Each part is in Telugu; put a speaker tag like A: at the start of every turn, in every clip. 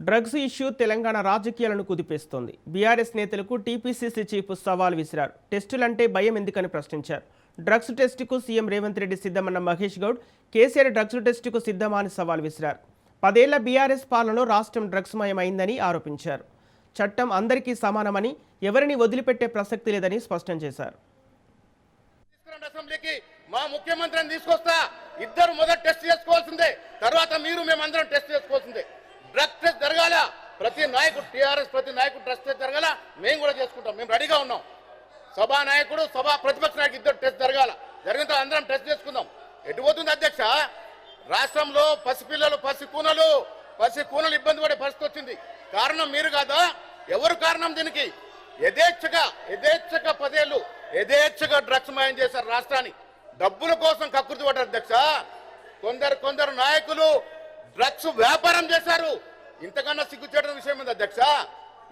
A: డ్రగ్స్ ఇష్యూ తెలంగాణ రాజకీయాలను కుదిపేస్తోంది. బీఆర్ఎస్ నేతలకు టీపీసీసీ చీఫ్ సవాల్ విసిరారు. టెస్టులంటే భయం ఎందుకని ప్రశ్నించారు. డ్రగ్స్ టెస్టుకు సీఎం రేవంత్ రెడ్డి సిద్ధమన్న మహేష్ గౌడ్ కేసీఆర్ డ్రగ్స్ టెస్టుకు సిద్ధమా అని సవాల్ విసిరారు. 10 ఏళ్ల బీఆర్ఎస్ పాలనలో రాష్ట్రం డ్రగ్స్ మయమైందని ఆరోపించారు. చట్టం అందరికీ సమానమని ఎవరిని వదిలిపెట్టే ప్రసక్తి లేదని స్పష్టం చేశారు.
B: అసెంబ్లీకి మా ముఖ్యమంత్రిని తీసుకొస్తా, ఇద్దరు మొదట టెస్ట్ చేసుకోవాల్సిందే, తర్వాత మీరు మేమందరం టెస్ట్ చేసుకోవాల్సిందే. డ్రగ్ టెస్ట్ జరగాల, ప్రతి నాయకుడు టీఆర్ఎస్ ప్రతి నాయకుడు టెస్ట్ జరగాల, మేము కూడా చేసుకుంటాం, మేము రెడీగా ఉన్నాం. సభా నాయకుడు సభా ప్రతిపక్ష నాయకుడు ఇద్దరు టెస్ట్ జరగాల, జరిగిన తర్వాత అందరం టెస్ట్ చేసుకుందాం. ఎటు పోతుంది అధ్యక్ష? రాష్ట్రంలో పసిపిల్లలు పసి కూనలు ఇబ్బంది పడే పరిస్థితి వచ్చింది. కారణం మీరు కాదా? ఎవరు కారణం దీనికి? యథేచ్ఛగా 10 ఏళ్ళు యథేచ్ఛగా డ్రగ్స్ మయం చేశారు రాష్ట్రాన్ని. డబ్బుల కోసం కకృతి పడ్డారు అధ్యక్ష. కొందరు నాయకులు డ్రగ్స్ వ్యాపారం చేశారు. ఇంతకన్నా సిగ్గుచేటని విషయం ఉంది అధ్యక్ష.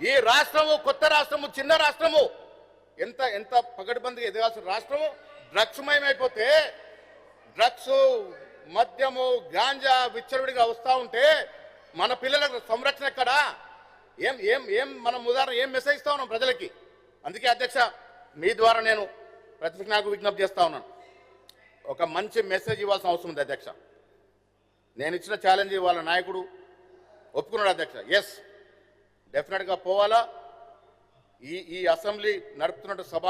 B: ఈ రాష్ట్రము కొత్త రాష్ట్రము, చిన్న రాష్ట్రము, ఎంత పగటిబందిగా ఎదగాల్సిన రాష్ట్రము డ్రగ్స్ మయమైపోతే, డ్రగ్స్ మద్యము గాంజా విచ్చలవిడిగా వస్తూ ఉంటే మన పిల్లలకు సంరక్షణ ఎక్కడా? ఏం మనం ఉదాహరణ ఏం మెసేజ్ ఇస్తా ఉన్నాం ప్రజలకి? అందుకే అధ్యక్ష, మీ ద్వారా నేను ప్రతిపక్ష నాయకులకు విజ్ఞప్తి చేస్తా ఉన్నాను. ఒక మంచి మెసేజ్ ఇవ్వాల్సిన అవసరం ఉంది అధ్యక్ష. నేను ఇచ్చిన ఛాలెంజ్ వాళ్ళ నాయకుడు ఒప్పుకున్నాడు అధ్యక్ష. ఎస్, డెఫినెట్గా పోవాలా. ఈ అసెంబ్లీ నడుపుతున్నట్టు సభ.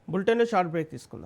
A: బులెటిన్లో షార్ట్ బ్రేక్ తీసుకుందాం.